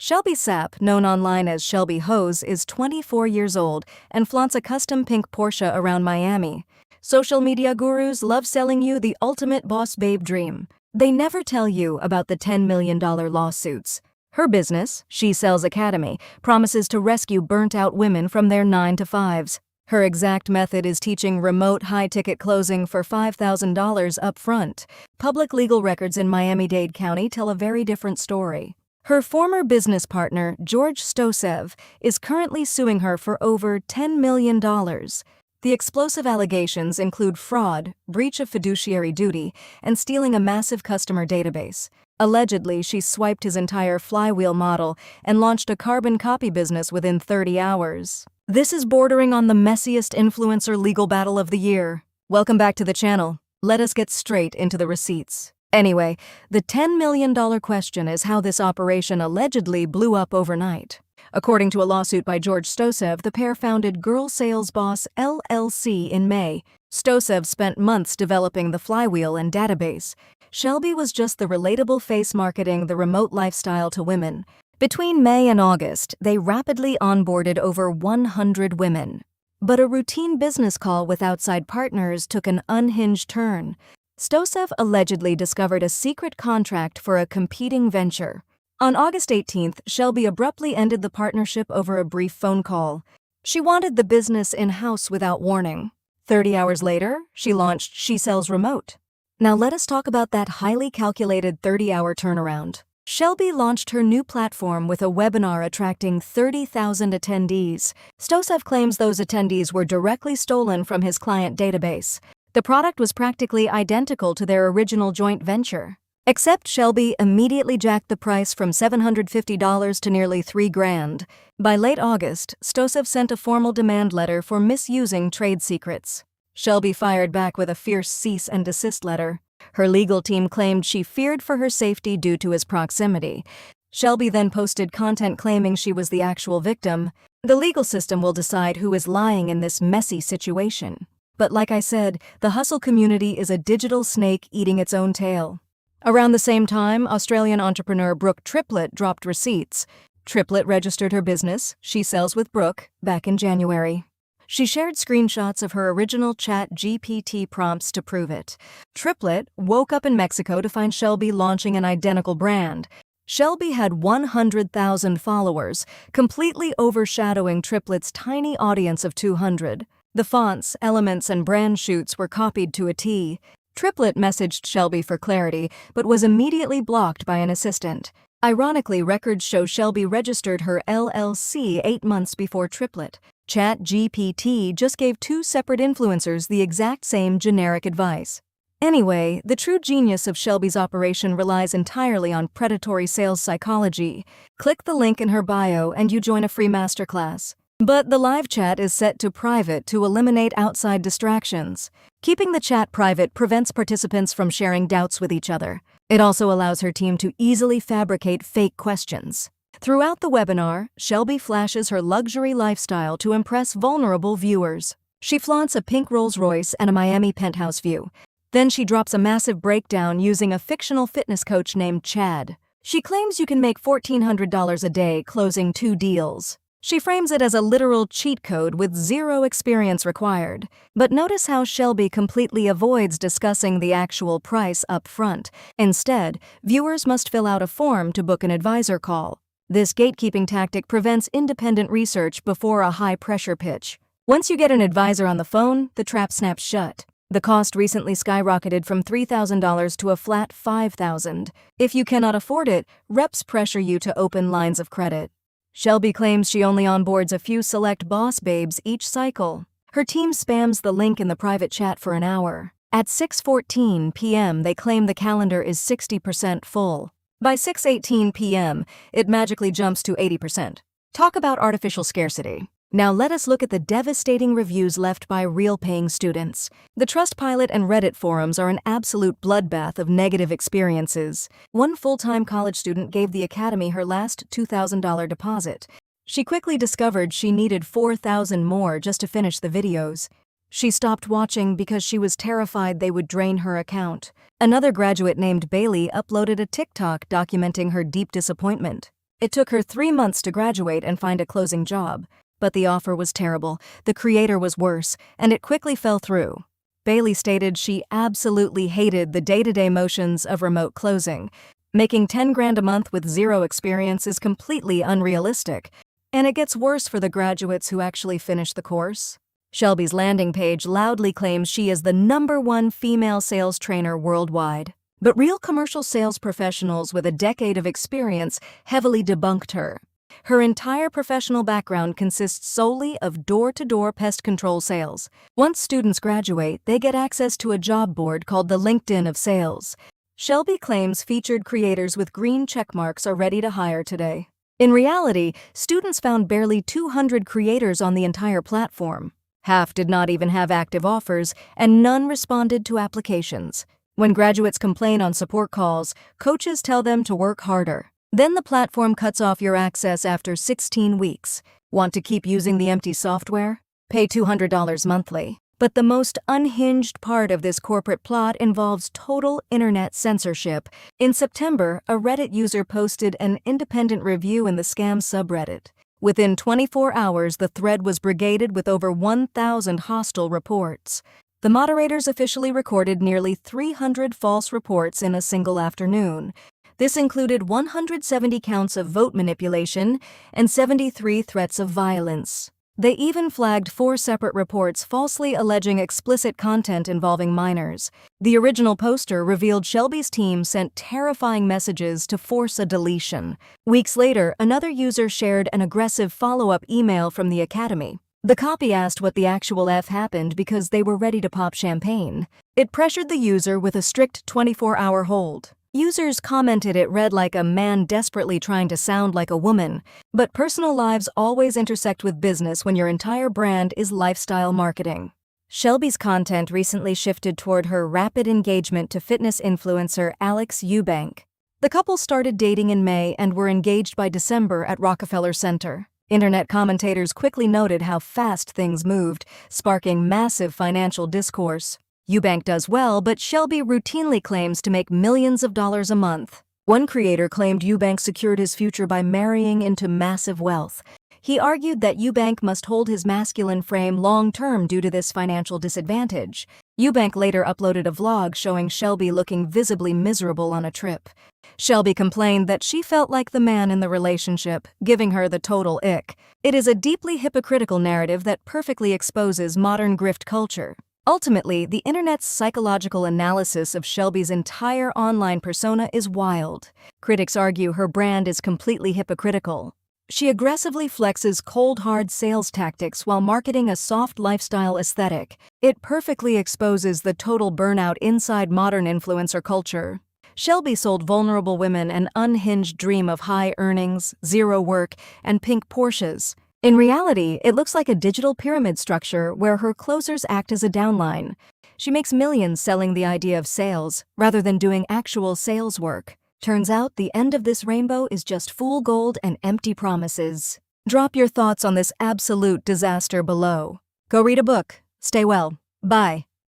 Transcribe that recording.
Shelby Sapp, known online as Shelby Hos, is 24 years old and flaunts a custom pink Porsche around Miami. Social media gurus love selling you the ultimate boss babe dream. They never tell you about the $10 million lawsuits. Her business, She Sells Academy, promises to rescue burnt-out women from their 9-to-5s. Her exact method is teaching remote high-ticket closing for $5,000 up front. Public legal records in Miami-Dade County tell a very different story. Her former business partner, George Stosev, is currently suing her for over $10 million. The explosive allegations include fraud, breach of fiduciary duty, and stealing a massive customer database. Allegedly, she swiped his entire Flywheel model and launched a carbon copy business within 30 hours. This is bordering on the messiest influencer legal battle of the year. Welcome back to the channel. Let us get straight into the receipts. Anyway, the $10 million question is how this operation allegedly blew up overnight. According to a lawsuit by George Stosev, the pair founded Girl Sales Boss LLC in May. Stosev spent months developing the Flywheel and database. Shelby was just the relatable face marketing the remote lifestyle to women. Between May and August, they rapidly onboarded over 100 women. But a routine business call with outside partners took an unhinged turn. Stosev allegedly discovered a secret contract for a competing venture. On August 18th, Shelby abruptly ended the partnership over a brief phone call. She wanted the business in-house without warning. 30 hours later, she launched She Sells Remote. Now let us talk about that highly calculated 30-hour turnaround. Shelby launched her new platform with a webinar attracting 30,000 attendees. Stosev claims those attendees were directly stolen from his client database. The product was practically identical to their original joint venture. Except Shelby immediately jacked the price from $750 to nearly $3,000. By late August, Stosev sent a formal demand letter for misusing trade secrets. Shelby fired back with a fierce cease and desist letter. Her legal team claimed she feared for her safety due to his proximity. Shelby then posted content claiming she was the actual victim. The legal system will decide who is lying in this messy situation. But like I said, the hustle community is a digital snake eating its own tail. Around the same time, Australian entrepreneur Brooke Triplett dropped receipts. Triplett registered her business, She Sells with Brooke, back in January. She shared screenshots of her original ChatGPT prompts to prove it. Triplett woke up in Mexico to find Shelby launching an identical brand. Shelby had 100,000 followers, completely overshadowing Triplett's tiny audience of 200. The fonts, elements, and brand shoots were copied to a T. Triplett messaged Shelby for clarity, but was immediately blocked by an assistant. Ironically, records show Shelby registered her LLC 8 months before Triplett. ChatGPT just gave 2 separate influencers the exact same generic advice. Anyway, the true genius of Shelby's operation relies entirely on predatory sales psychology. Click the link in her bio and you join a free masterclass. But the live chat is set to private to eliminate outside distractions. Keeping the chat private prevents participants from sharing doubts with each other. It also allows her team to easily fabricate fake questions. Throughout the webinar, Shelby flashes her luxury lifestyle to impress vulnerable viewers. She flaunts a pink Rolls-Royce and a Miami penthouse view. Then she drops a massive breakdown using a fictional fitness coach named Chad. She claims you can make $1,400 a day closing 2 deals. She frames it as a literal cheat code with 0 experience required. But notice how Shelby completely avoids discussing the actual price up front. Instead, viewers must fill out a form to book an advisor call. This gatekeeping tactic prevents independent research before a high-pressure pitch. Once you get an advisor on the phone, the trap snaps shut. The cost recently skyrocketed from $3,000 to a flat $5,000. If you cannot afford it, reps pressure you to open lines of credit. Shelby claims she only onboards a few select boss babes each cycle. Her team spams the link in the private chat for an hour. At 6:14 p.m., they claim the calendar is 60% full. By 6:18 p.m., it magically jumps to 80%. Talk about artificial scarcity. Now let us look at the devastating reviews left by real-paying students. The Trustpilot and Reddit forums are an absolute bloodbath of negative experiences. One full-time college student gave the academy her last $2,000 deposit. She quickly discovered she needed $4,000 more just to finish the videos. She stopped watching because she was terrified they would drain her account. Another graduate named Bailey uploaded a TikTok documenting her deep disappointment. It took her 3 months to graduate and find a closing job. But the offer was terrible, the creator was worse, and it quickly fell through. Bailey stated she absolutely hated the day-to-day motions of remote closing. Making $10,000 a month with zero experience is completely unrealistic, and it gets worse for the graduates who actually finish the course. Shelby's landing page loudly claims she is the #1 female sales trainer worldwide. But real commercial sales professionals with a decade of experience heavily debunked her. Her entire professional background consists solely of door-to-door pest control sales. Once students graduate, they get access to a job board called the LinkedIn of sales. Shelby claims featured creators with green checkmarks are ready to hire today. In reality, students found barely 200 creators on the entire platform. Half did not even have active offers, and none responded to applications. When graduates complain on support calls, coaches tell them to work harder. Then the platform cuts off your access after 16 weeks. Want to keep using the empty software? Pay $200 monthly. But the most unhinged part of this corporate plot involves total internet censorship. In September, a Reddit user posted an independent review in the scam subreddit. Within 24 hours, the thread was brigaded with over 1,000 hostile reports. The moderators officially recorded nearly 300 false reports in a single afternoon. This included 170 counts of vote manipulation and 73 threats of violence. They even flagged 4 separate reports falsely alleging explicit content involving minors. The original poster revealed Shelby's team sent terrifying messages to force a deletion. Weeks later, another user shared an aggressive follow-up email from the academy. The copy asked what the actual F happened because they were ready to pop champagne. It pressured the user with a strict 24-hour hold. Users commented it read like a man desperately trying to sound like a woman, but personal lives always intersect with business when your entire brand is lifestyle marketing. Shelby's content recently shifted toward her rapid engagement to fitness influencer Alex Eubank. The couple started dating in May and were engaged by December at Rockefeller Center. Internet commentators quickly noted how fast things moved, sparking massive financial discourse. Eubank does well, but Shelby routinely claims to make millions of dollars a month. One creator claimed Eubank secured his future by marrying into massive wealth. He argued that Eubank must hold his masculine frame long-term due to this financial disadvantage. Eubank later uploaded a vlog showing Shelby looking visibly miserable on a trip. Shelby complained that she felt like the man in the relationship, giving her the total ick. It is a deeply hypocritical narrative that perfectly exposes modern grift culture. Ultimately, the internet's psychological analysis of Shelby's entire online persona is wild. Critics argue her brand is completely hypocritical. She aggressively flexes cold, hard sales tactics while marketing a soft lifestyle aesthetic. It perfectly exposes the total burnout inside modern influencer culture. Shelby sold vulnerable women an unhinged dream of high earnings, zero work, and pink Porsches. In reality, it looks like a digital pyramid structure where her closers act as a downline. She makes millions selling the idea of sales, rather than doing actual sales work. Turns out the end of this rainbow is just fool gold and empty promises. Drop your thoughts on this absolute disaster below. Go read a book. Stay well. Bye.